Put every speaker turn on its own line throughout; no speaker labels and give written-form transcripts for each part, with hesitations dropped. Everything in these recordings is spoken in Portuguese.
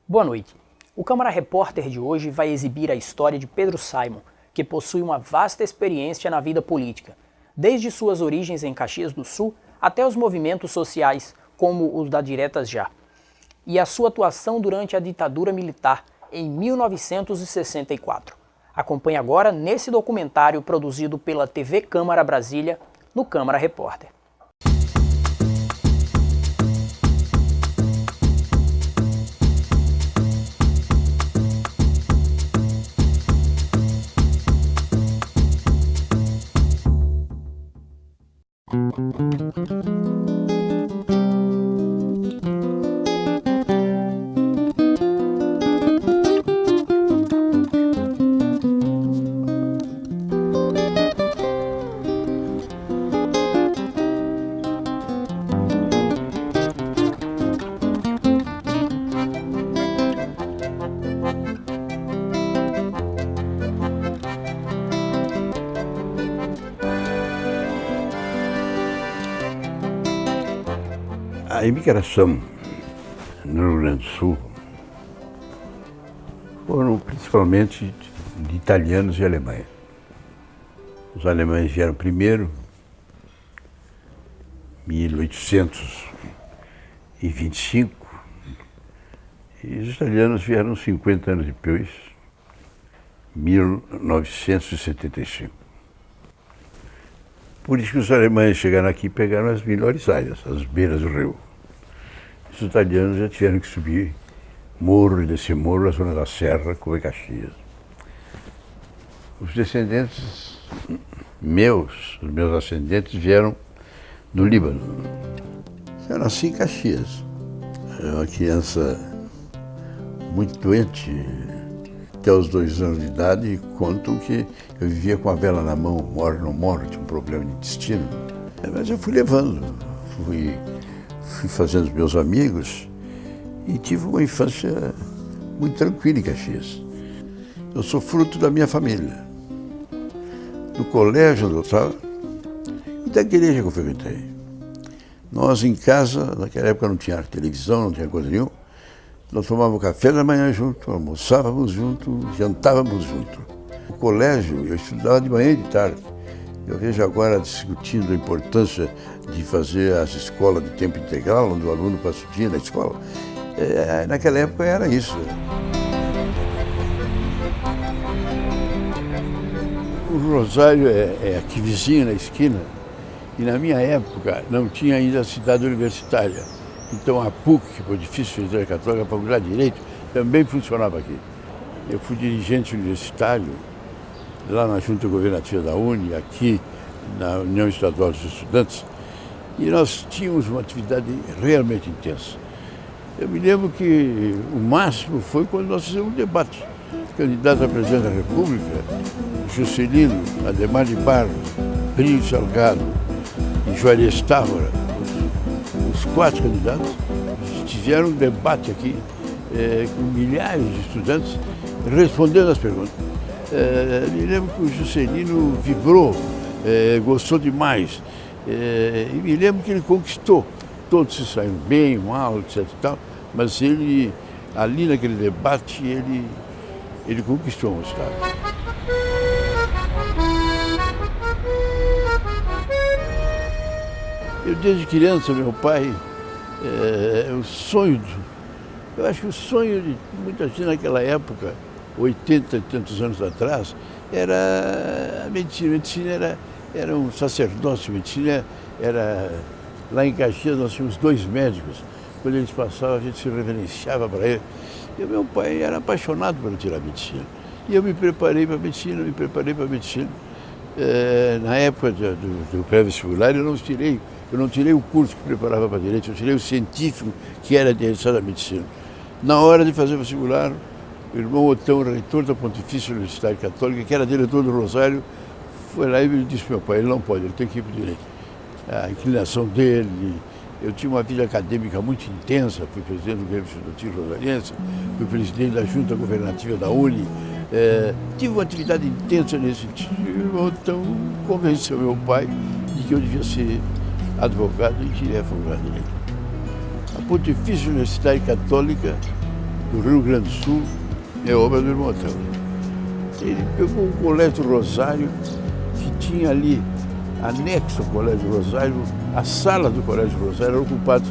Boa noite. O Câmara Repórter de hoje vai exibir a história de Pedro Simon, que possui uma vasta experiência na vida política, desde suas origens em Caxias do Sul até os movimentos sociais, como os da Diretas Já, e a sua atuação durante a ditadura militar em 1964. Acompanhe agora nesse documentário produzido pela TV Câmara Brasília, no Câmara Repórter.
A imigração no Rio Grande do Sul foram principalmente de italianos e alemães. Os alemães vieram primeiro, em 1825, e os italianos vieram 50 anos depois, 1975. Por isso que os alemães chegaram aqui e pegaram as melhores áreas, as beiras do rio. Os italianos já tiveram que subir morro e descer morro, a zona da serra, como é Caxias. Os descendentes meus, os meus ascendentes, vieram do Líbano. Eu nasci em Caxias. Eu era uma criança muito doente, até os 2 anos de idade, e contam que eu vivia com a vela na mão, morre ou não morre, tinha um problema de intestino. Mas eu fui levando, fui fazendo os meus amigos e tive uma infância muito tranquila em Caxias. Eu sou fruto da minha família, do colégio onde eu estava e da igreja que eu frequentei. Nós em casa, naquela época não tinha televisão, não tinha coisa nenhuma, nós tomávamos café da manhã junto, almoçávamos junto, jantávamos junto. O colégio, eu estudava de manhã e de tarde. Eu vejo agora discutindo a importância de fazer as escolas de tempo integral, onde o aluno passa o dia na escola. Naquela época era isso. O Rosário é aqui vizinho, na esquina, e na minha época não tinha ainda a cidade universitária. Então a PUC, que foi difícil de entrar católica, a Faculdade de Direito, também funcionava aqui. Eu fui dirigente universitário, lá na Junta Governativa da UNE, aqui na União Estadual dos Estudantes, e nós tínhamos uma atividade realmente intensa. Eu me lembro que o máximo foi quando nós fizemos um debate. Candidato a presidente da República, Juscelino, Ademar de Barros, Plínio Salgado e Juarez Távora, os 4 candidatos, tiveram um debate aqui com milhares de estudantes respondendo às perguntas. Me lembro que o Juscelino vibrou, gostou demais, e me lembro que ele conquistou. Todos se saíram bem, mal, etc. e tal, mas ele, ali naquele debate, ele conquistou o Estado. Eu, desde criança, meu pai, eu acho que o sonho de muita gente naquela época, 80 e tantos anos atrás, era a medicina. A medicina era um sacerdócio, a medicina era... Lá em Caxias nós tínhamos 2 médicos, quando eles passavam a gente se reverenciava para ele. E o meu pai era apaixonado por tirar medicina. E eu me preparei para a medicina, Na época do pré-vestibular eu não tirei o curso que preparava para direito, eu tirei o científico que era interessado na medicina. Na hora de fazer o vestibular, o irmão Otão, reitor da Pontifícia Universidade Católica, que era diretor do Rosário, foi lá e me disse: meu pai, ele não pode, ele tem que ir para o direito. A inclinação dele, eu tinha uma vida acadêmica muito intensa, fui presidente do Grêmio Estudantil Rosariense, fui presidente da Junta Governativa da UNE, tive uma atividade intensa nesse sentido. Então convenceu meu pai de que eu devia ser advogado e tirei a faculdade de Direito. A Pontifícia Universidade Católica do Rio Grande do Sul é obra do irmão Otelo. Ele pegou o Colégio Rosário, que tinha ali, anexo ao Colégio Rosário, a sala do Colégio Rosário era ocupada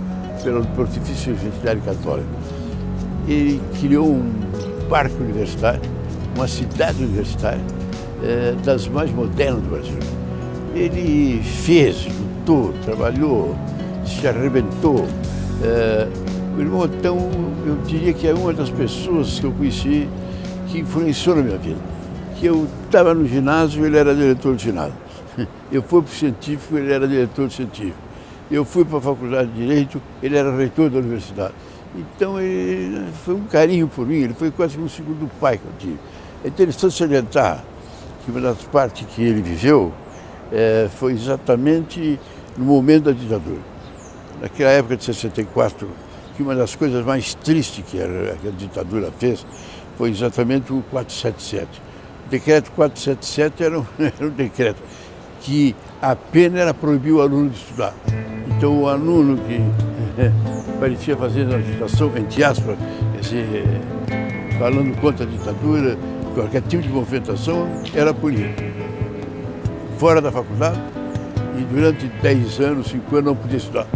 pelo Pontifício Universidade Católica. Ele criou um parque universitário, uma cidade universitária, das mais modernas do Brasil. Ele fez, lutou, trabalhou, se arrebentou. O irmão Otão, eu diria que é uma das pessoas que eu conheci que influenciou na minha vida. Que eu estava no ginásio, ele era diretor do ginásio. Eu fui para o científico, ele era diretor do científico. Eu fui para a faculdade de Direito, ele era reitor da universidade. Então, ele foi um carinho por mim, ele foi quase um segundo pai que eu tive. É interessante salientar que uma das partes que ele viveu foi exatamente no momento da ditadura. Naquela época de 64, que uma das coisas mais tristes que a ditadura fez foi exatamente o 477. O decreto 477 era um decreto que a pena era proibir o aluno de estudar. Então o aluno que parecia fazer uma agitação, entre aspas, falando contra a ditadura, qualquer tipo de movimentação, era punido. Fora da faculdade, e durante 10 anos, 5 anos, não podia estudar.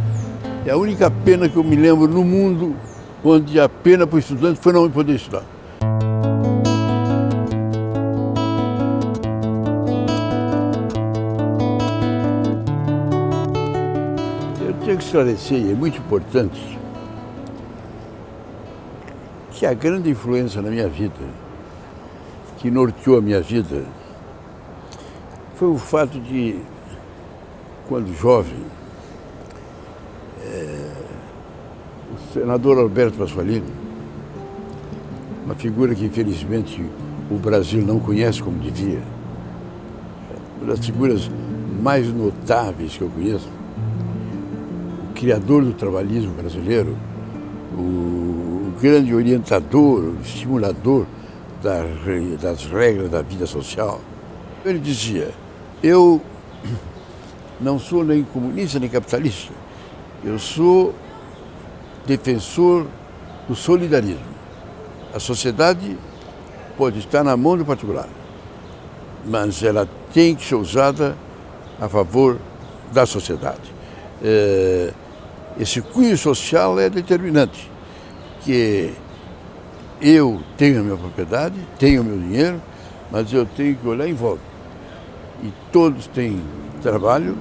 É a única pena que eu me lembro no mundo onde a pena para o estudante foi não poder estudar. Eu tenho que esclarecer, e é muito importante, que a grande influência na minha vida, que norteou a minha vida, foi o fato de, quando jovem, o senador Alberto Pasqualini, uma figura que infelizmente o Brasil não conhece como devia, uma das figuras mais notáveis que eu conheço, o criador do trabalhismo brasileiro, o grande orientador, o estimulador das regras da vida social. Ele dizia: eu não sou nem comunista nem capitalista, eu sou defensor do solidarismo. A sociedade pode estar na mão do particular, mas ela tem que ser usada a favor da sociedade. Esse cunho social é determinante, que eu tenho a minha propriedade, tenho o meu dinheiro, mas eu tenho que olhar em volta. E todos têm trabalho,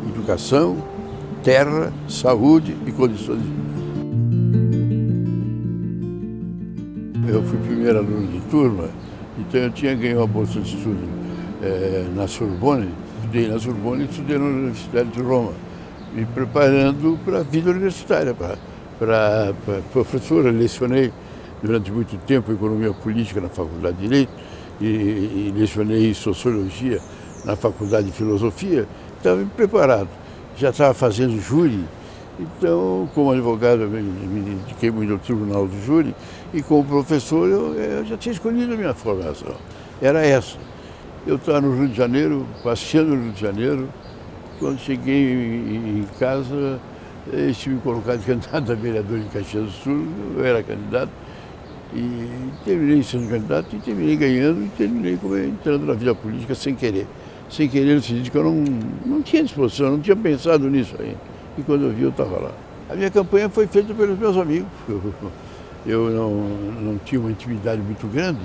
educação, terra, saúde e condições de vida. Eu fui primeiro aluno de turma, então eu tinha ganho uma bolsa de estudo na Sorbonne. Estudei na Sorbonne e estudei na Universidade de Roma, me preparando para a vida universitária, para professor. Eu lecionei durante muito tempo economia política na Faculdade de Direito e lecionei sociologia na Faculdade de Filosofia. Estava me preparado, já estava fazendo júri. Então, como advogado, eu me dediquei muito ao Tribunal do Júri e como professor eu já tinha escolhido a minha formação. Era essa. Eu estava no Rio de Janeiro, passeando no Rio de Janeiro. Quando cheguei em casa, estive colocado candidato a vereador de Caxias do Sul. Eu era candidato e terminei sendo candidato e terminei ganhando e terminei entrando na vida política sem querer. Sem querer, no sentido que eu não tinha disposição, não tinha pensado nisso ainda. E quando eu vi, eu estava lá. A minha campanha foi feita pelos meus amigos. Eu não tinha uma intimidade muito grande.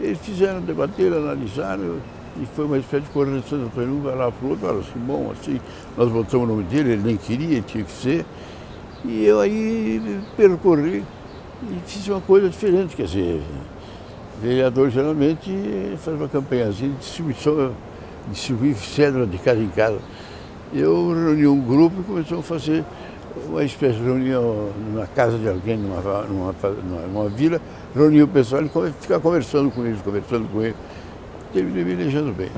Eles fizeram, debateram, analisaram, e foi uma espécie de correção. Um vai lá para o outro, assim, bom, assim, nós botamos o nome dele, ele nem queria, tinha que ser. E eu aí percorri e fiz uma coisa diferente, quer dizer, vereador geralmente faz uma campanhazinha de distribuir cédula de casa em casa. Eu reuni um grupo e começamos a fazer uma espécie de reunião na casa de alguém, numa vila, reunir o pessoal e ficar conversando com eles. Terminei me elegendo bem.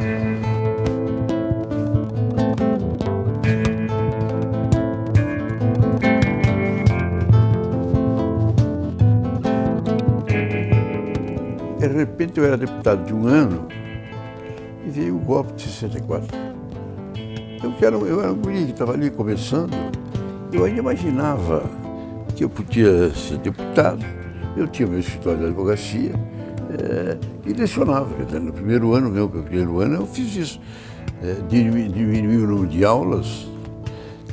De repente eu era deputado de um ano e veio o golpe de 64. Eu era um guri que estava ali começando, eu ainda imaginava que eu podia ser deputado, Eu tinha meu escritório de advocacia e lecionava. No primeiro ano eu fiz isso. Diminuí o número de aulas,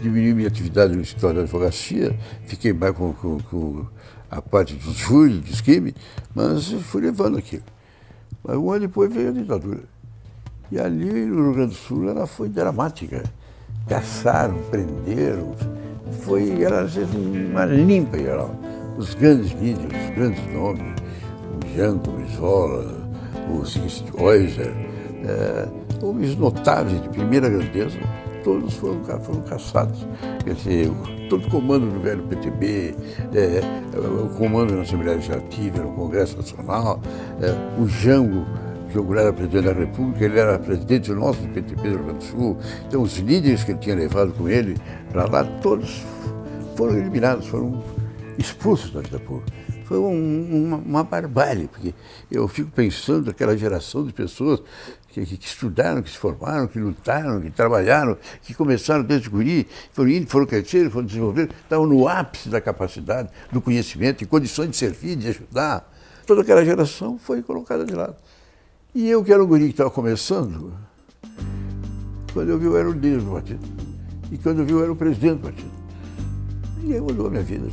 diminuí minha atividade no escritório de advocacia, fiquei mais com a parte dos júris, dos crimes, mas fui levando aquilo. Mas um ano depois veio a ditadura. E ali no Rio Grande do Sul ela foi dramática. Caçaram, prenderam, era uma limpa geral. Os grandes líderes, os grandes nomes, o Jango, o Brizola, o Siegfried Euser, homens notáveis de primeira grandeza, todos foram caçados. Quer dizer, todo o comando do velho PTB, o comando na Assembleia Legislativa, no Congresso Nacional, o Jango era presidente da República, ele era presidente nosso do PTB do Rio Grande do Sul. Então, os líderes que ele tinha levado com ele para lá, todos foram eliminados, foram expulsos da vida pública. Foi uma barbárie, porque eu fico pensando naquela geração de pessoas que estudaram, que se formaram, que lutaram, que trabalharam, que começaram desde guri, foram crescer, foram desenvolver, estavam no ápice da capacidade, do conhecimento, em condições de servir, de ajudar. Toda aquela geração foi colocada de lado. E eu, que era um guri que estava começando, quando eu vi, eu era o líder do partido. E quando eu vi, eu era o presidente do partido. E aí mudou a minha vida.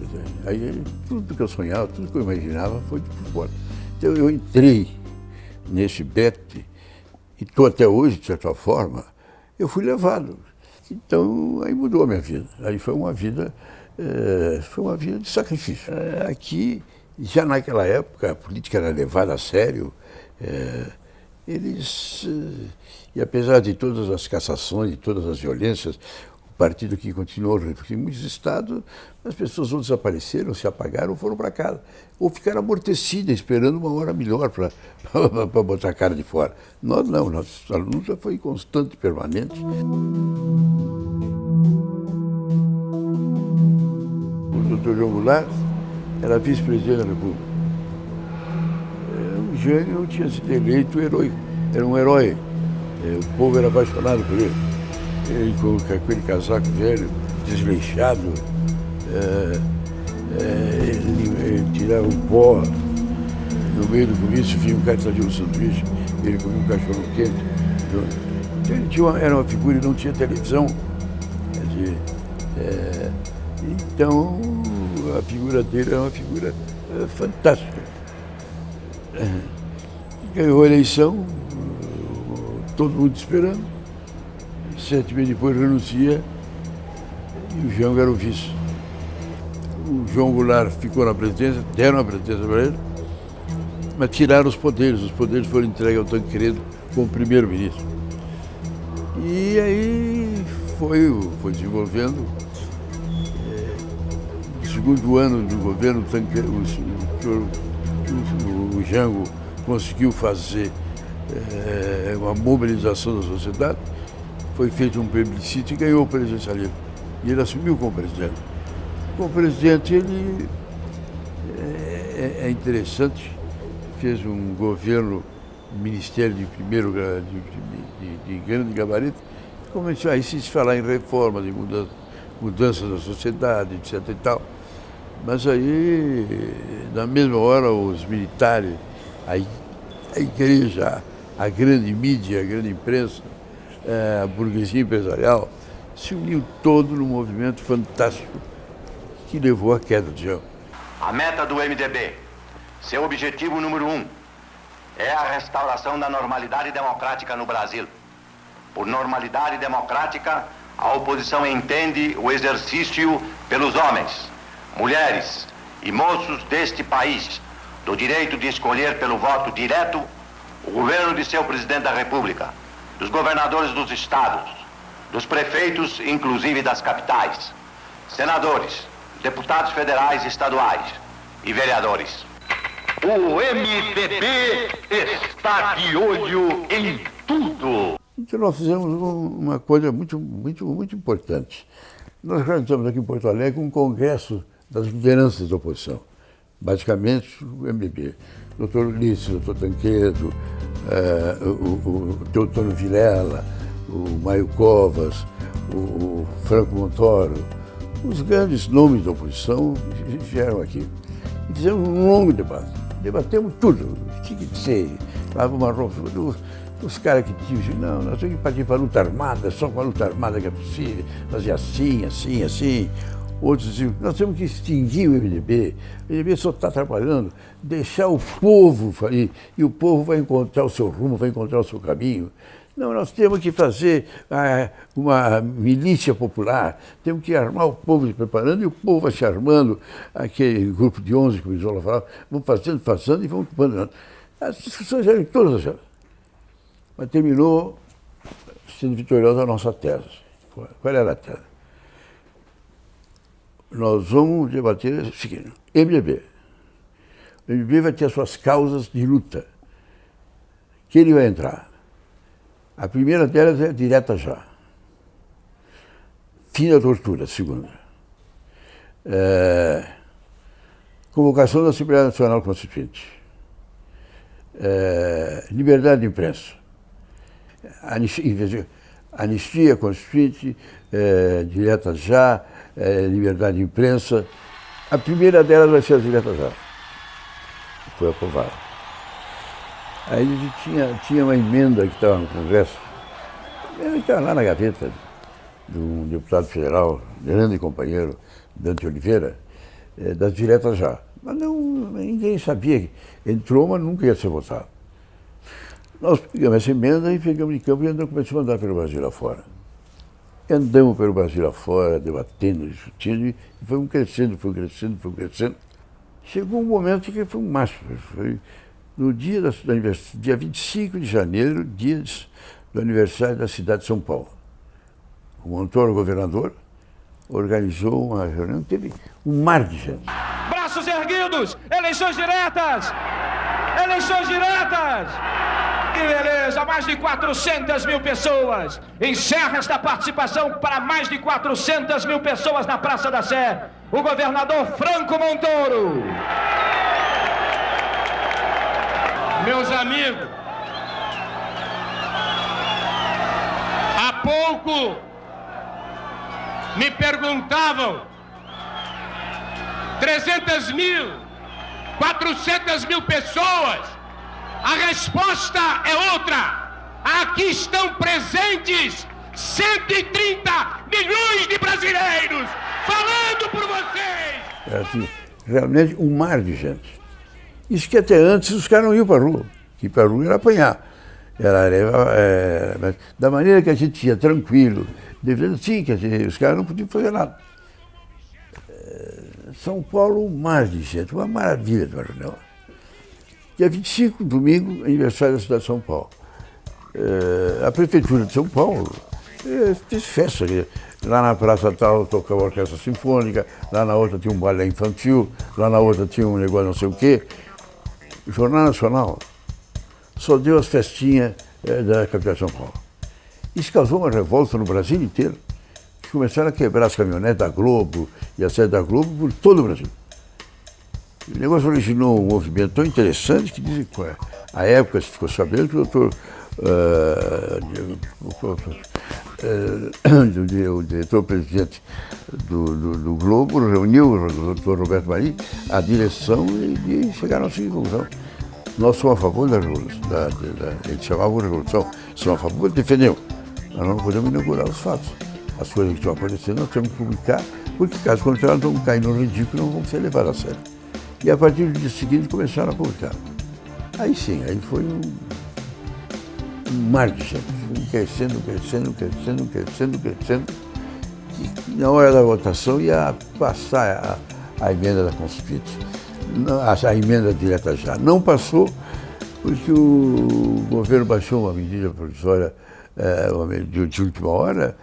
Aí tudo que eu sonhava, tudo que eu imaginava foi por fora. Então eu entrei nesse bete, e estou até hoje, de certa forma, eu fui levado. Então aí mudou a minha vida. Aí foi uma vida de sacrifício. Aqui, já naquela época, a política era levada a sério. E apesar de todas as cassações, de todas as violências, o partido que continuou, porque em muitos estados as pessoas ou desapareceram, se apagaram ou foram para casa, ou ficaram amortecidas, esperando uma hora melhor para botar a cara de fora. Nós não, nossa luta foi constante e permanente. O Dr. João Goulart era vice-presidente da República. O Jânio tinha sido eleito herói, era um herói. O povo era apaixonado por ele. Ele com aquele casaco velho, desleixado, ele tirava o pó. No meio do comício vinha um cara que fazia um sanduíche, ele comia um cachorro quente. Então, era uma figura e não tinha televisão. Então a figura dele era uma figura fantástica. Ganhou a eleição, todo mundo esperando. 7 meses depois renuncia e o Jango era o vice. O João Goulart ficou na presidência, deram a presidência para ele, mas tiraram os poderes foram entregues ao Tancredo como primeiro-ministro. E aí foi desenvolvendo. No segundo ano do governo, o Jango conseguiu fazer uma mobilização da sociedade, foi feito um plebiscito e ganhou o presidencialismo. E ele assumiu como presidente. Como presidente, ele é interessante, fez um governo, ministério de primeiro de grande gabarito, começou aí se falar em reformas, em mudanças da sociedade, etc. e tal. Mas aí, na mesma hora, os militares, a igreja, a grande mídia, a grande imprensa, a burguesia empresarial, se uniu todo num movimento fantástico que levou à queda de Jango.
A meta do MDB, seu objetivo número 1, é a restauração da normalidade democrática no Brasil. Por normalidade democrática, a oposição entende o exercício pelos homens, mulheres e moços deste país do direito de escolher pelo voto direto o governo de seu presidente da República, dos governadores dos estados, dos prefeitos, inclusive das capitais, senadores, deputados federais e estaduais e vereadores. O MDB está de olho em tudo.
Então nós fizemos uma coisa muito importante. Nós realizamos aqui em Porto Alegre um congresso das lideranças da oposição. Basicamente, o MDB. Dr. Ulisses, o Dr. Tancredo, o Teotônio Vilela, o Mário Covas, o Franco Montoro, Os grandes nomes da oposição vieram aqui e fizemos um longo debate. Debatemos tudo, tinha que ser, Lava uma roupa, os caras que tinham, não, nós temos que partir para a luta armada, só com a luta armada que é possível, fazer assim, assim, assim. Outros diziam, nós temos que extinguir o MDB só está atrapalhando, deixar o povo fazer, e o povo vai encontrar o seu rumo, vai encontrar o seu caminho. Não, nós temos que fazer uma milícia popular, temos que armar o povo se preparando, e o povo vai se armando, aquele grupo de 11 que o Isola falava, vão fazendo e vão abandonando. As discussões eram todas elas. Mas terminou sendo vitoriosa a nossa tese. Qual era a tese? Nós vamos debater o seguinte, MDB. O MDB vai ter as suas causas de luta, que ele vai entrar. A primeira delas é direta já. Fim da tortura, a segunda. Convocação da Assembleia Nacional Constituinte. Liberdade de imprensa. Anistia Constituinte, direta já, liberdade de imprensa. A primeira delas vai ser a direta já. Foi aprovada. Aí tinha uma emenda que estava no Congresso, estava lá na gaveta de um deputado federal, grande companheiro, Dante Oliveira, das diretas já. Mas ninguém sabia que entrou, mas nunca ia ser votado. Nós pegamos essa emenda e pegamos de campo e começamos a andar pelo Brasil afora. Andamos pelo Brasil afora, debatendo, discutindo, e fomos crescendo. Chegou um momento que foi um máximo. Foi no dia 25 de janeiro, dia do aniversário da cidade de São Paulo. O Montoro, governador, organizou uma reunião, teve um mar de gente.
Braços erguidos, eleições diretas! Eleições diretas! Que beleza, mais de 400 mil pessoas. Encerra esta participação para mais de 400 mil pessoas na Praça da Sé. O governador Franco Montoro. Meus amigos, há pouco me perguntavam 300 mil, 400 mil pessoas. A resposta é outra. Aqui estão presentes 130 milhões de brasileiros falando por vocês.
É assim, realmente um mar de gente. Isso que até antes os caras não iam para a rua, que para a rua era apanhar. Mas da maneira que a gente ia tranquilo, sim, que os caras não podiam fazer nada. São Paulo, um mar de gente, uma maravilha de uma reunião. Dia 25, domingo, aniversário da cidade de São Paulo. A Prefeitura de São Paulo fez festa. Lá na Praça tal tocava a orquestra sinfônica, lá na outra tinha um balé infantil, lá na outra tinha um negócio não sei o quê. O Jornal Nacional só deu as festinhas da capital de São Paulo. Isso causou uma revolta no Brasil inteiro, que começaram a quebrar as caminhonetes da Globo e a sede da Globo por todo o Brasil. O negócio originou um movimento tão interessante que dizem que, à época, se ficou sabendo que o doutor, o diretor-presidente do Globo reuniu o doutor Roberto Marinho, a direção, e chegaram à seguinte conclusão. Nós somos a favor da revolução, eles chamavam de revolução, somos a favor, defendemos. Nós não podemos inaugurar os fatos. As coisas que estão acontecendo nós temos que publicar, porque caso contrário nós vamos cair no ridículo e não vamos ser levados a sério. E a partir do dia seguinte começaram a publicar. Aí sim, aí foi um mar de gente, crescendo. E na hora da votação ia passar a emenda da Constituinte, a emenda direta já. Não passou porque o governo baixou uma medida provisória de última hora,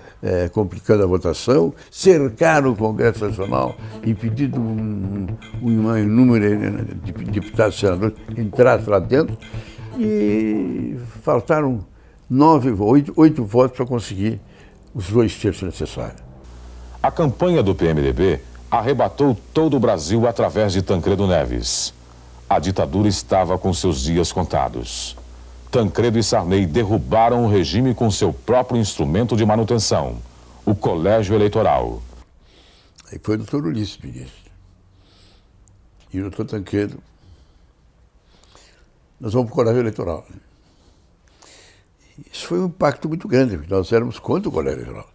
complicando a votação, cercaram o Congresso Nacional, impedindo um número de deputados e senadores entrassem lá dentro, e faltaram 8 votos para conseguir os 2/3 necessários.
A campanha do PMDB arrebatou todo o Brasil através de Tancredo Neves. A ditadura estava com seus dias contados. Tancredo e Sarney derrubaram o regime com seu próprio instrumento de manutenção, o colégio eleitoral.
Aí foi o doutor Ulisses ministro. E o doutor Tancredo, nós vamos para o colégio eleitoral. Isso foi um impacto muito grande, porque nós éramos contra o colégio eleitoral.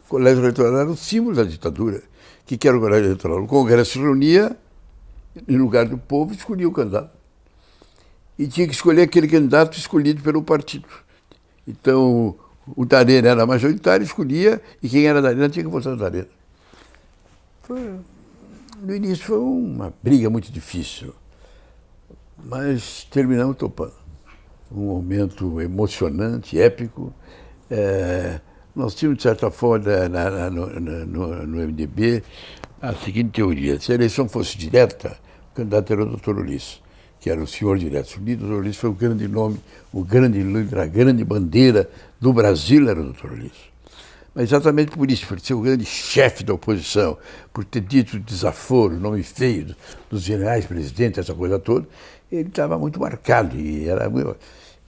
O colégio eleitoral era o símbolo da ditadura. O que era o colégio eleitoral? O Congresso se reunia, em lugar do povo, escolhia o candidato. E tinha que escolher aquele candidato escolhido pelo partido. Então, o da Arena era majoritário, escolhia, e quem era da Arena tinha que votar da Arena. No início foi uma briga muito difícil, mas terminamos topando. Um momento emocionante, épico. Nós tínhamos, de certa forma, no MDB, a seguinte teoria: se a eleição fosse direta, o candidato era o doutor Ulisses, que era o senhor direto. O doutor Ulisses foi o grande nome, o grande líder, a grande bandeira do Brasil era o doutor Ulisses. Mas exatamente por isso, por ser o grande chefe da oposição, por ter dito desaforo, nome feio dos generais presidentes, essa coisa toda, ele estava muito marcado. E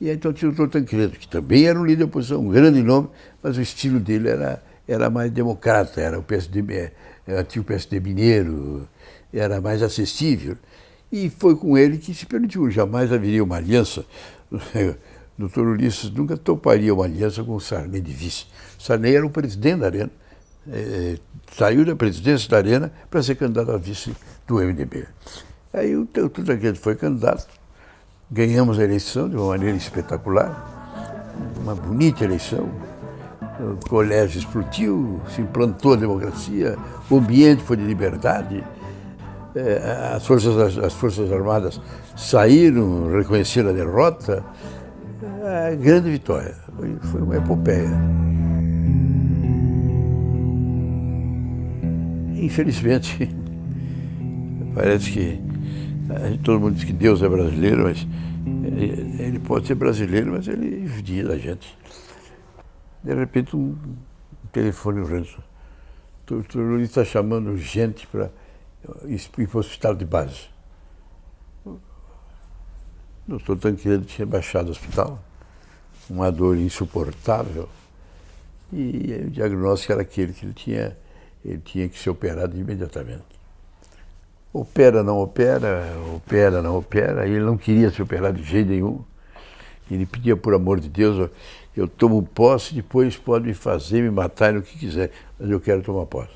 então tinha o doutor Tancredo, que também era um líder da oposição, um grande nome, mas o estilo dele era mais democrata, era o PSD, tinha o PSD mineiro, era mais acessível. E foi com ele que se permitiu, jamais haveria uma aliança. O doutor Ulisses nunca toparia uma aliança com o Sarney de vice. O Sarney era o presidente da Arena, saiu da presidência da Arena para ser candidato a vice do MDB. Aí o doutor Tancredo foi candidato, ganhamos a eleição de uma maneira espetacular, uma bonita eleição. O colégio explodiu, se implantou a democracia, o ambiente foi de liberdade. As Forças Armadas saíram, reconheceram a derrota. Grande vitória, foi uma epopeia. Infelizmente, parece que todo mundo diz que Deus é brasileiro, mas ele pode ser brasileiro, mas ele judia da gente. De repente, um telefone urgente. O doutor Luiz está chamando gente para ir para o hospital de base. O doutor Tancredo tinha baixado o hospital, uma dor insuportável, e o diagnóstico era aquele que ele tinha que ser operado imediatamente. Opera, não opera, ele não queria ser operado de jeito nenhum. Ele pedia, por amor de Deus, eu tomo posse, depois pode me fazer, me matar no que quiser, mas eu quero tomar posse.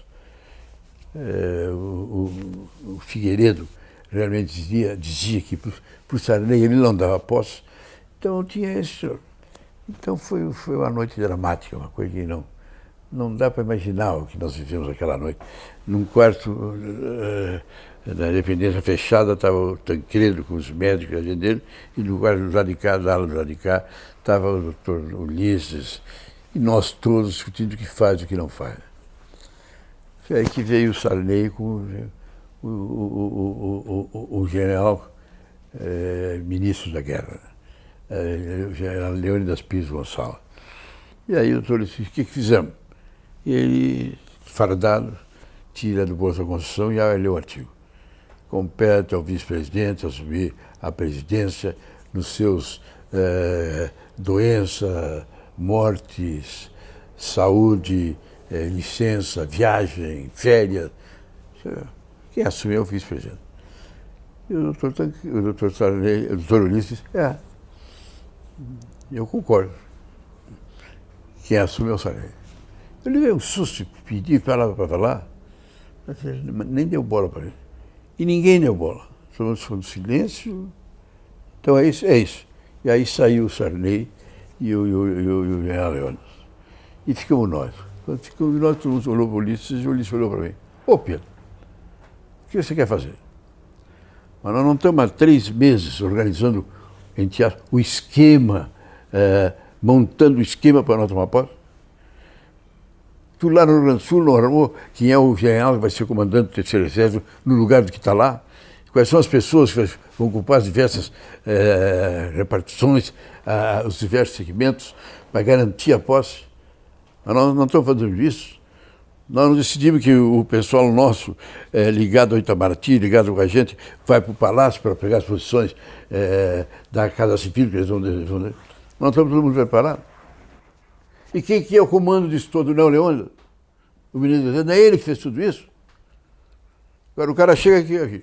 O Figueiredo realmente dizia que para o Sarney ele não dava posse, então tinha esse. Então foi uma noite dramática, uma coisa que não dá para imaginar o que nós vivemos aquela noite. Num quarto da dependência fechada estava o Tancredo com os médicos e a gente dele, e no quarto do lado de cá, da ala do lado de cá, estava o doutor Ulisses, e nós todos discutindo o que faz e o que não faz. Foi aí que veio o Sarney com o general ministro da guerra, o general Leônidas Pires Gonçalves. E aí o doutor disse: o que fizemos? E ele, fardado, tira do bolso da Constituição e lê o artigo. Compete ao vice-presidente assumir a presidência nos seus doença, mortes, saúde, licença, viagem, férias. Quem assumiu é o vice-presidente. E o doutor Ulisses, eu concordo. Quem assume é o Sarney. Eu levei um susto, pedi palavra para falar, mas ele nem deu bola para ele. E ninguém deu bola. Todos foram no silêncio. Então é isso. E aí saiu o Sarney e o general Leônidas. E ficamos nós. Quando ficamos nós, todo mundo olhou para o Ulisses e o Ulisses olhou para mim. Ô Pedro, o que você quer fazer? Mas nós não estamos há 3 meses organizando o esquema, montando o esquema para nós tomar posse? Tu lá no Rio Grande do Sul não armou quem é o general que vai ser comandante do terceiro exército no lugar do que está lá? Quais são as pessoas que vão ocupar as diversas repartições, os diversos segmentos, para garantir a posse? Mas nós não estamos fazendo isso. Nós não decidimos que o pessoal nosso, ligado ao Itamaraty, ligado com a gente, vai para o Palácio para pegar as posições da Casa Civil, que eles vão. Nós estamos todo mundo preparado. E quem que é o comando disso todo? Não é o Leônidas? O ministro da Defesa, não é ele que fez tudo isso? Agora o cara chega aqui.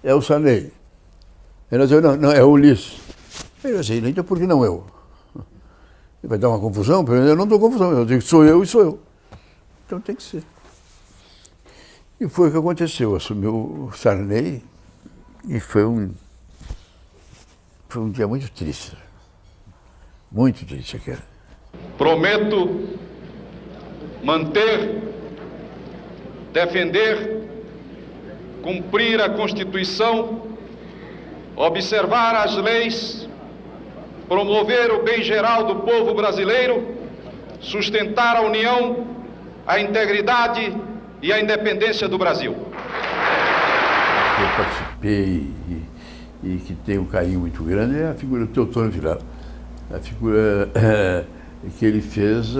É o Sarney. Ele vai dizer, não, é o Ulisses. Ele vai dizer, então por que não eu? Ele vai dar uma confusão? Eu não dou confusão, eu digo sou eu e sou eu. Então tem que ser. E foi o que aconteceu, assumiu o Sarney e foi um dia muito triste aquele.
Prometo manter, defender, cumprir a Constituição, observar as leis, promover o bem geral do povo brasileiro, sustentar a união, a integridade e a independência do Brasil.
Eu participei e que tem um carinho muito grande é a figura do Teotônio Vilela. A figura que ele fez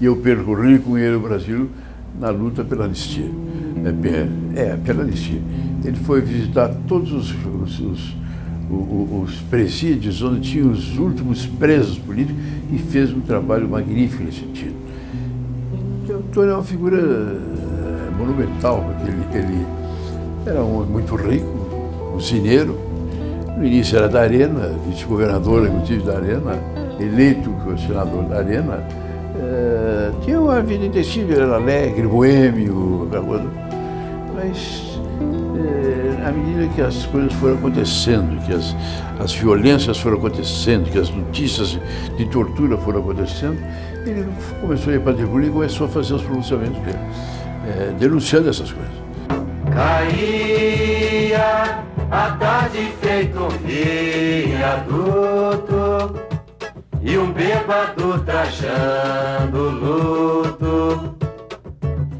e eu percorri com ele o Brasil na luta pela anistia. Pela anistia. Ele foi visitar todos os presídios onde tinha os últimos presos políticos e fez um trabalho magnífico nesse sentido. Teotônio é uma figura monumental, porque ele era um homem muito rico, usineiro. No início era da Arena, vice-governador, inclusive da Arena, eleito senador da Arena. Tinha uma vida intensiva, era alegre, boêmio, mas à medida que as coisas foram acontecendo, que as violências foram acontecendo, que as notícias de tortura foram acontecendo, ele começou a ir para a tribuna e começou a fazer os pronunciamentos dele, denunciando essas coisas.
Caía a tarde feito um viaduto e um bêbado trajando luto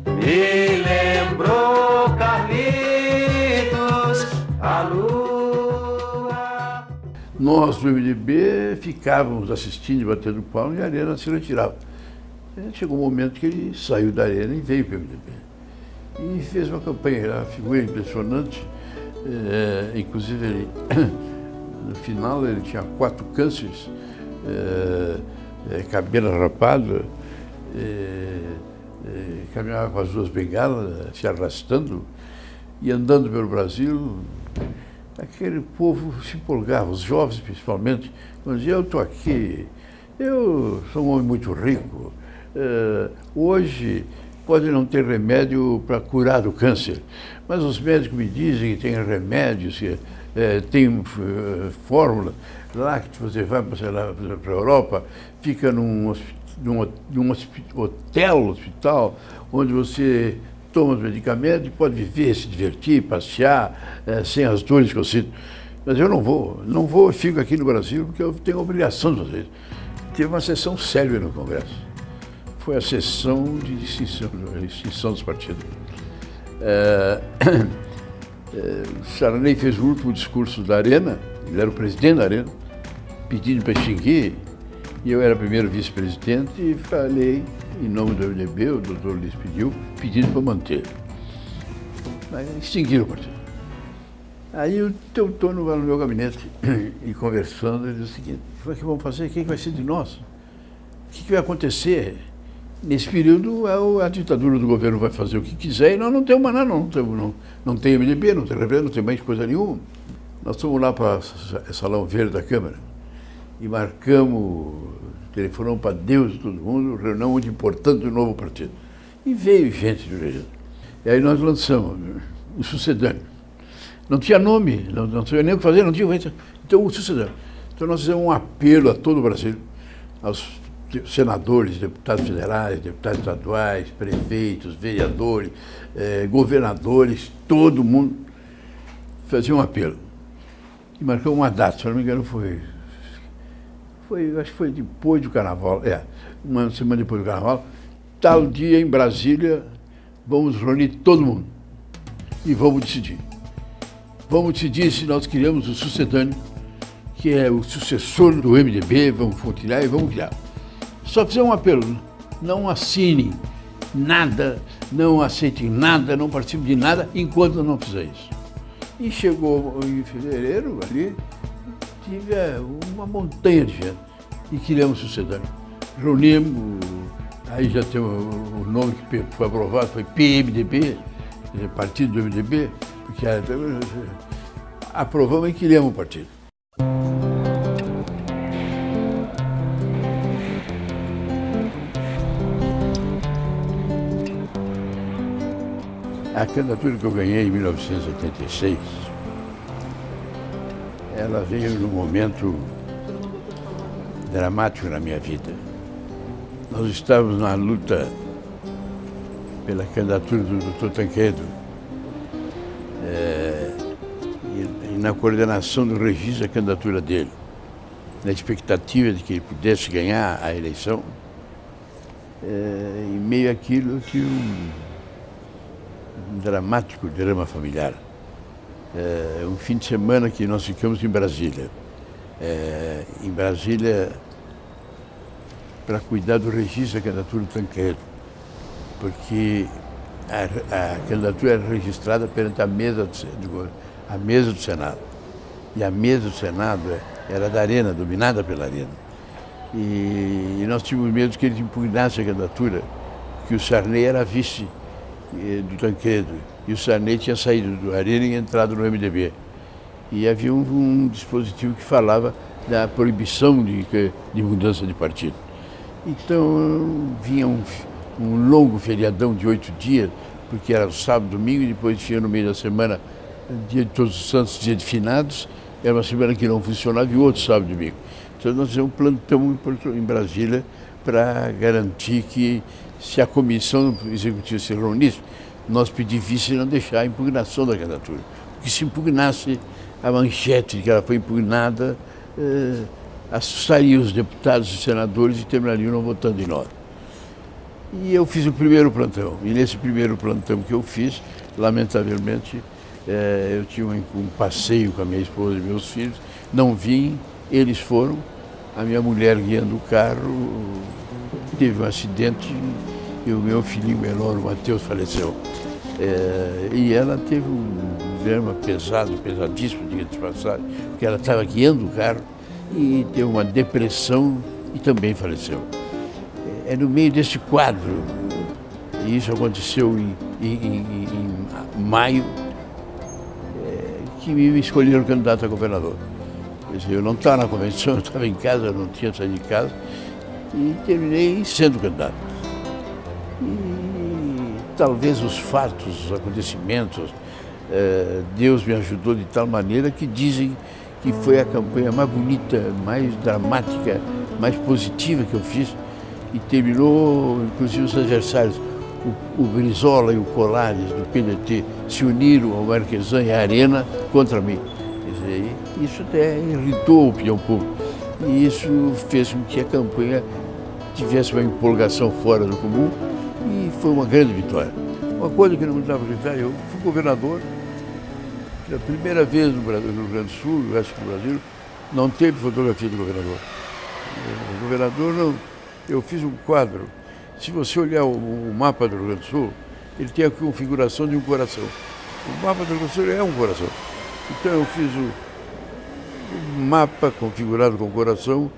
me lembrou Carlitos, a lua.
Nós do MDB ficávamos assistindo e batendo palma e a Arena se retirava. Chegou um momento que ele saiu da Arena e veio para o MDB. E fez uma campanha, uma figura impressionante. Inclusive, ele, no final, ele tinha 4 cânceres, cabelo rapado, caminhava com as 2 bengalas, se arrastando e andando pelo Brasil. Aquele povo se empolgava, os jovens principalmente, quando diziam, eu estou aqui, eu sou um homem muito rico, hoje pode não ter remédio para curar o câncer, mas os médicos me dizem que tem remédios, que tem fórmula, lá que você vai para a Europa, fica num hospital, onde você toma os medicamentos e pode viver, se divertir, passear, sem as dores que eu sinto. Mas eu não vou, fico aqui no Brasil porque eu tenho a obrigação de fazer isso. Teve uma sessão célebre no Congresso. Foi a sessão de extinção dos partidos. Sarney fez o último discurso da Arena, ele era o presidente da Arena, pedindo para extinguir, e eu era primeiro vice-presidente e falei, em nome do MDB, o doutor Ulisses pedindo para manter. Mas extinguiram o partido. Aí o Teotônio vai no meu gabinete e conversando, ele diz o seguinte, o que vamos fazer? O que vai ser de nós? O que vai acontecer? Nesse período, a ditadura do governo vai fazer o que quiser e nós não temos mais nada, não tem MDB, não tem representante, não tem mais coisa nenhuma. Nós fomos lá para o Salão Verde da Câmara e marcamos, telefonamos para Deus e todo mundo, reunião muito importante do novo partido. E veio gente do jeito. E aí nós lançamos o sucedâneo. Não tinha nome, não tinha nem o que fazer, não tinha. Então, o sucedâneo. Então nós fizemos um apelo a todo o Brasil, aos senadores, deputados federais, deputados estaduais, prefeitos, vereadores, governadores, todo mundo fazia um apelo. E marcou uma data, se não me engano, acho que foi depois do Carnaval, uma semana depois do Carnaval, tal dia em Brasília, vamos reunir todo mundo e vamos decidir. Vamos decidir se nós criamos o sucedâneo, que é o sucessor do MDB, vamos continuar e vamos criar. Só fizer um apelo, não assinem nada, não aceitem nada, não participem de nada, enquanto não fizer isso. E chegou em fevereiro, ali, tive uma montanha de gente e criamos o sucedâneo. Reunimos, aí já tem o nome que foi aprovado, foi PMDB, quer dizer, partido do MDB, porque aprovamos e criamos o partido. A candidatura que eu ganhei em 1986, ela veio num momento dramático na minha vida. Nós estávamos na luta pela candidatura do Dr. Tancredo e na coordenação do registro da candidatura dele, na expectativa de que ele pudesse ganhar a eleição. Em meio àquilo, tinha um dramático drama familiar. Um fim de semana que nós ficamos em Brasília. Em Brasília, para cuidar do registro da candidatura do Tancredo, porque a candidatura era registrada perante a mesa do Senado. E a mesa do Senado era da Arena, dominada pela Arena. E nós tínhamos medo que ele impugnasse a candidatura, que o Sarney era vice do Tancredo, e o Sarney tinha saído do Arena e entrado no MDB. E havia um dispositivo que falava da proibição de mudança de partido. Então vinha um longo feriadão de 8 dias, porque era sábado, domingo, e depois tinha no meio da semana, dia de Todos os Santos, dia de Finados, era uma semana que não funcionava, e outro sábado e domingo. Então nós fizemos um plantão em Brasília para garantir que, se a comissão executiva se reunisse, nós pedíssemos não deixar a impugnação da candidatura. Porque se impugnasse a manchete de que ela foi impugnada, assustaria os deputados e senadores e terminariam não votando em nós. E eu fiz o primeiro plantão. E nesse primeiro plantão que eu fiz, lamentavelmente, eu tinha um passeio com a minha esposa e meus filhos, não vim, eles foram, a minha mulher guiando o carro, teve um acidente e o meu filhinho menor, o Matheus, faleceu. E ela teve um drama pesadíssimo, diga-se de passagem, porque ela estava guiando o carro e teve uma depressão e também faleceu. É no meio desse quadro, e isso aconteceu em maio, que me escolheram candidato a governador. Quer dizer, eu não estava na convenção, eu estava em casa, eu não tinha saído de casa, e terminei sendo candidato. E talvez os fatos, os acontecimentos, Deus me ajudou de tal maneira que dizem que foi a campanha mais bonita, mais dramática, mais positiva que eu fiz, e terminou, inclusive os adversários, o Brizola e o Colares do PDT se uniram ao Marquesan e à Arena contra mim. Quer dizer, isso até irritou a opinião pública, e isso fez com que a campanha tivesse uma empolgação fora do comum, e foi uma grande vitória. Uma coisa que não me dava acreditar, eu fui governador, pela primeira vez no Rio Grande do Sul, eu acho que no Brasil, não teve fotografia do governador. O governador não. Eu fiz um quadro, se você olhar o mapa do Rio Grande do Sul, ele tem a configuração de um coração. O mapa do Rio Grande do Sul é um coração. Então eu fiz um mapa configurado com coração,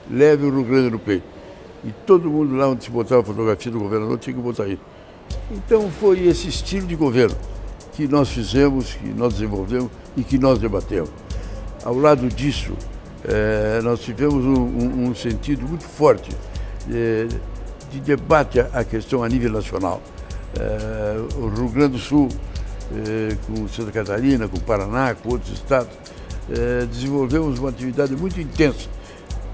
leve o Rio Grande no peito. E todo mundo lá onde se botava a fotografia do governador tinha que botar isso. Então foi esse estilo de governo que nós fizemos, que nós desenvolvemos e que nós debatemos. Ao lado disso, nós tivemos um sentido muito forte de debate a questão a nível nacional. O Rio Grande do Sul, com Santa Catarina, com o Paraná, com outros estados, desenvolvemos uma atividade muito intensa,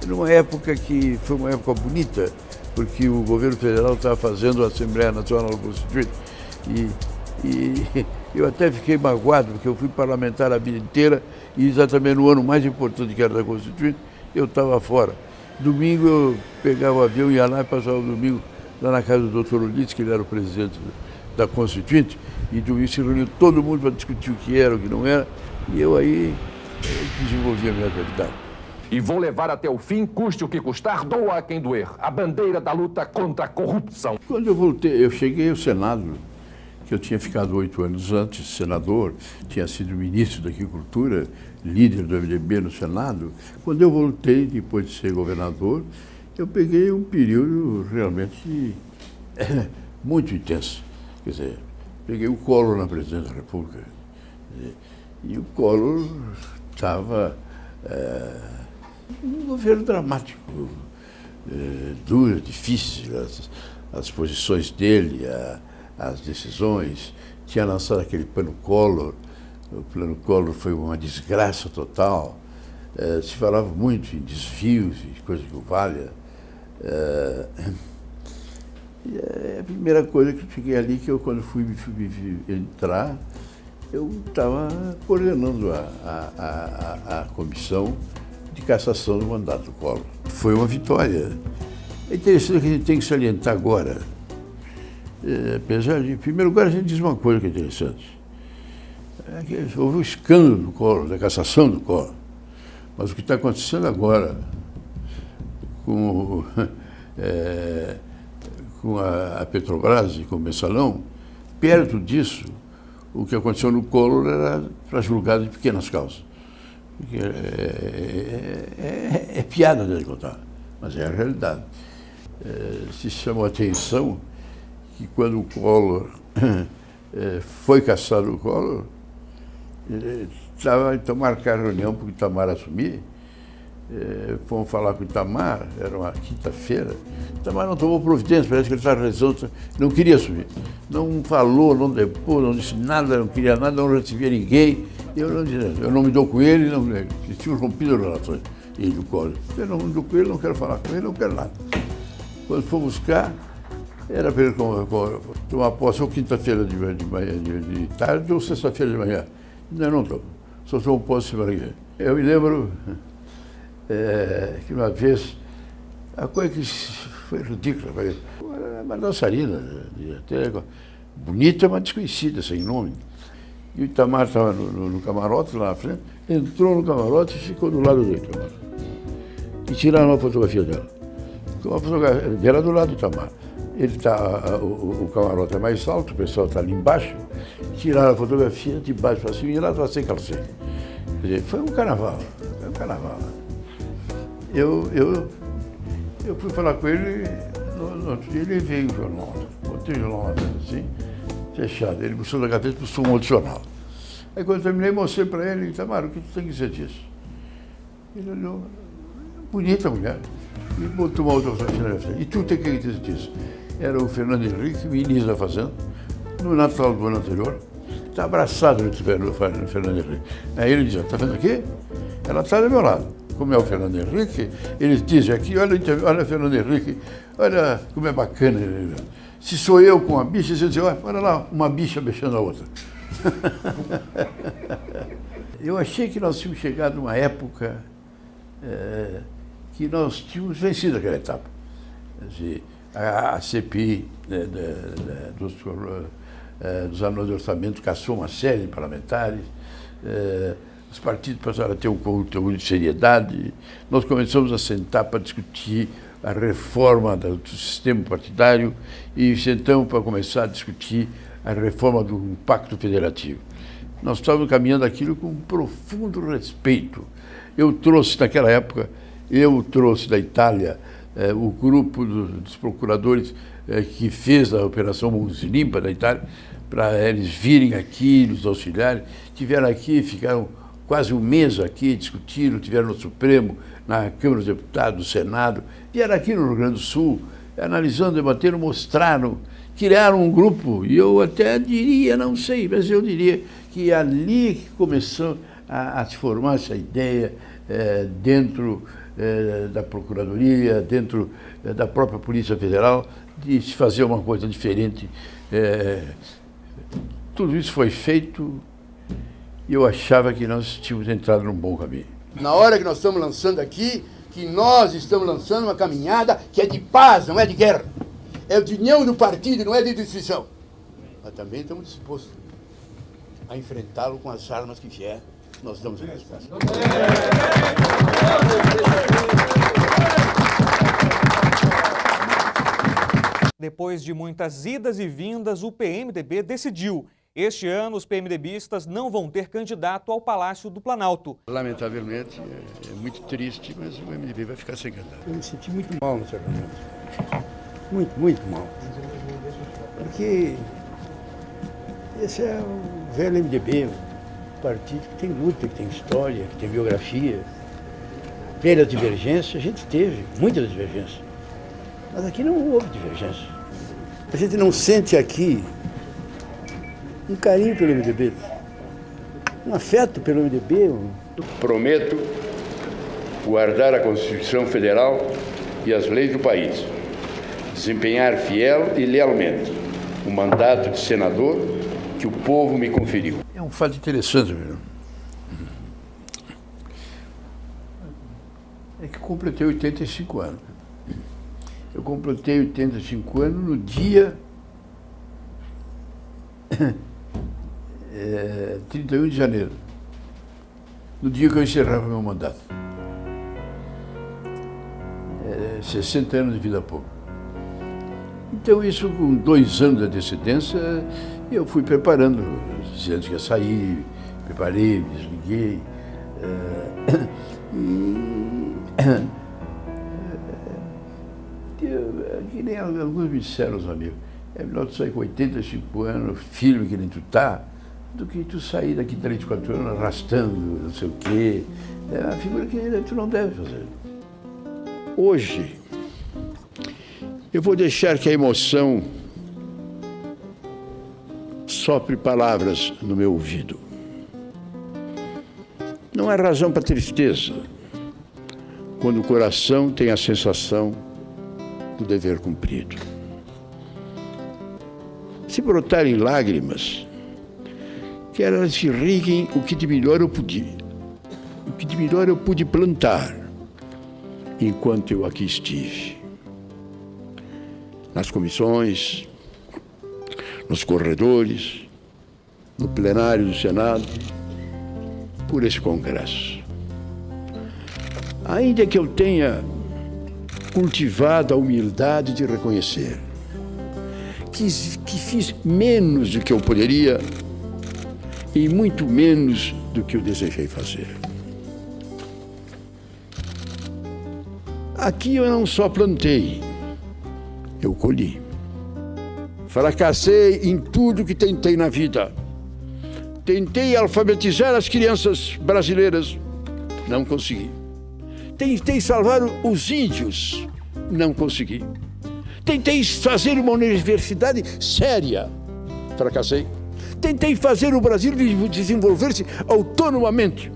numa época que foi uma época bonita, porque o governo federal estava fazendo a Assembleia Nacional Constituinte, e eu até fiquei magoado, porque eu fui parlamentar a vida inteira, e exatamente no ano mais importante, que era da Constituinte, eu estava fora. Domingo eu pegava o avião, ia lá e passava o domingo lá na casa do Dr. Ulisses, que ele era o presidente da Constituinte, e domingo se reuniu todo mundo para discutir o que era, o que não era, e eu aí desenvolvi a minha atividade.
E vou levar até o fim, custe o que custar, doa a quem doer, a bandeira da luta contra a corrupção.
Quando eu voltei, eu cheguei ao Senado, que eu tinha ficado 8 anos antes, senador, tinha sido ministro da Agricultura, líder do MDB no Senado. Quando eu voltei, depois de ser governador, eu peguei um período realmente muito intenso. Quer dizer, peguei o Collor na presidência da República. E o Collor estava um governo dramático, duro, difícil, as posições dele, as decisões. Tinha lançado aquele plano Collor. O plano Collor foi uma desgraça total. Se falava muito em desvios e coisa que o valha. E a primeira coisa que eu fiquei ali, que eu quando fui entrar, eu estava coordenando a comissão de cassação do mandato do Collor. Foi uma vitória. É interessante que a gente tem que salientar agora. Apesar de, em primeiro lugar, a gente diz uma coisa que é interessante. Houve um escândalo do Collor, da cassação do Collor. Mas o que está acontecendo agora com a Petrobras e com o Mensalão, perto disso, o que aconteceu no Collor era para julgado de pequenas causas. Porque é piada de contar, mas é a realidade. Se chamou a atenção que quando o Collor foi cassado o Collor, estava então marcar a reunião para o Itamar assumir. Fomos falar com o Itamar, era uma quinta-feira. O Itamar não tomou providência, parece que ele estava resolto, não queria assumir. Não falou, não depôs, não disse nada, não queria nada, não recebia ninguém. Eu não me dou com ele, tinha rompido as relações, ele e o Collor. Eu não me dou com ele, não quero falar com ele, não quero nada. Quando for buscar, era para ele tomar posse ou quinta-feira de tarde ou sexta-feira de manhã. Não tomo. Só tomo posse semana que vem. Eu me lembro que uma vez, a coisa que foi ridícula, era uma dançarina, até bonita, mas desconhecida, sem nome. E o Itamar estava no camarote, lá na frente, entrou no camarote e ficou do lado dele. E tiraram uma fotografia dela. Uma fotografia dela do lado do Itamar. O camarote é mais alto, o pessoal está ali embaixo, tiraram a fotografia de baixo para cima e ela estava sem calcinha. Quer dizer, foi um carnaval. Eu fui falar com ele, no outro dia ele veio o jornal, botei o jornal assim, fechado. Ele puxou da gaveta e puxou um outro jornal. Aí quando eu terminei, mostrei para ele, Itamar, o que tu tem que dizer disso? Ele olhou, bonita mulher, e botou uma outra fotografia na frente. E tu tem que dizer disso? Era o Fernando Henrique, ministro da Fazenda, no Natal do ano anterior, está abraçado no Fernando Henrique. Aí ele dizia, está vendo aqui? Ela está do meu lado. Como é o Fernando Henrique, eles dizem aqui, olha Fernando Henrique, olha como é bacana. Se sou eu com uma bicha, você diz, olha lá, uma bicha beijando a outra. Eu achei que nós tínhamos chegado numa época que nós tínhamos vencido aquela etapa. A CPI dos anos de orçamento caçou uma série de parlamentares, os partidos passaram a ter um conteúdo de seriedade, nós começamos a sentar para discutir a reforma do sistema partidário e sentamos para começar a discutir a reforma do pacto federativo. Nós estávamos caminhando aquilo com um profundo respeito. Eu trouxe, naquela época, da Itália o grupo dos procuradores que fez a Operação Mãos Limpas da Itália, para eles virem aqui, nos auxiliarem. Tiveram aqui, ficaram quase um mês aqui, discutiram, tiveram no Supremo, na Câmara dos Deputados, no Senado, vieram aqui no Rio Grande do Sul, analisando, debateram, mostraram, criaram um grupo, e eu até diria, não sei, mas eu diria que ali que começou a se formar essa ideia dentro da Procuradoria, dentro da própria Polícia Federal, de se fazer uma coisa diferente. Tudo isso foi feito e eu achava que nós tínhamos entrado num bom caminho.
Na hora que nós estamos lançando aqui, que nós estamos lançando uma caminhada que é de paz, não é de guerra. É de união do partido, não é de destruição. Mas também estamos dispostos a enfrentá-lo com as armas que vier. Nós damos a resposta.
Depois de muitas idas e vindas, o PMDB decidiu. Este ano, os PMDBistas não vão ter candidato ao Palácio do Planalto.
Lamentavelmente, é muito triste, mas o PMDB vai ficar sem candidato. Eu me senti muito mal no certo momento. Muito mal. Porque
Esse é o velho MDB, um partido que tem luta, que tem história, que tem biografia. Velhas divergências, a gente teve muitas divergências. Mas aqui não houve divergência. A gente não sente aqui um carinho pelo MDB, um afeto pelo MDB.
Prometo guardar a Constituição Federal e as leis do país, desempenhar fiel e lealmente o mandato de senador que o povo me conferiu.
É um fato interessante, viu? É que eu completei 85 anos. Eu completei 85 anos no dia 31 de janeiro, no dia que eu encerrava meu mandato. 60 anos de vida pouco. Então isso, com 2 anos de antecedência, eu fui preparando, dizendo que ia sair, preparei, me desliguei. Que nem alguns me disseram, os amigos, é melhor tu sair com 85 anos, firme que nem tu tá, do que tu sair daqui 3, 4 anos arrastando, não sei o quê. É uma figura que tu não deve fazer. Hoje, eu vou deixar que a emoção sopre palavras no meu ouvido. Não há razão para tristeza quando o coração tem a sensação do dever cumprido. Se brotarem lágrimas, que elas irriguem o que de melhor eu pude. O que de melhor eu pude plantar enquanto eu aqui estive. Nas comissões, nos corredores, no plenário do Senado, por esse Congresso. Ainda que eu tenha cultivado a humildade de reconhecer que fiz menos do que eu poderia e muito menos do que eu desejei fazer. Aqui eu não só plantei, eu colhi. Fracassei em tudo que tentei na vida. Tentei alfabetizar as crianças brasileiras, não consegui. Tentei salvar os índios, não consegui. Tentei fazer uma universidade séria, fracassei. Tentei fazer o Brasil desenvolver-se autonomamente,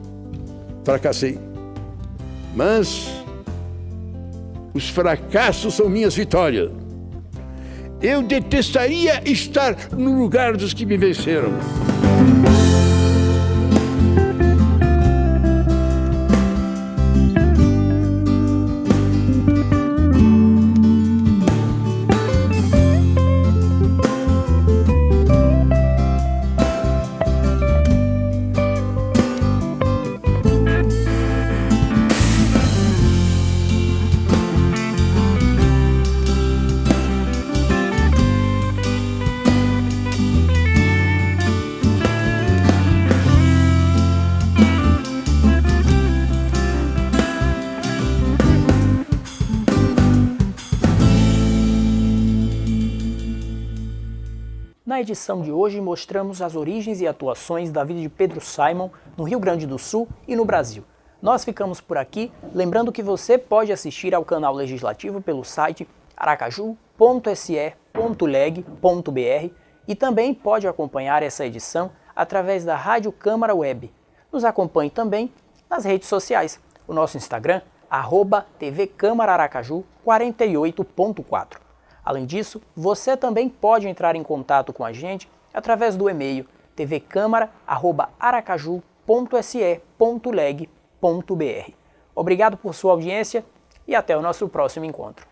fracassei. Mas os fracassos são minhas vitórias. Eu detestaria estar no lugar dos que me venceram.
Na edição de hoje mostramos as origens e atuações da vida de Pedro Simon no Rio Grande do Sul e no Brasil. Nós ficamos por aqui, lembrando que você pode assistir ao canal legislativo pelo site aracaju.se.leg.br e também pode acompanhar essa edição através da Rádio Câmara Web. Nos acompanhe também nas redes sociais. O nosso Instagram, @tvcâmaraaracaju48.4. Além disso, você também pode entrar em contato com a gente através do e-mail tvcamara@aracaju.se.leg.br. Obrigado por sua audiência e até o nosso próximo encontro.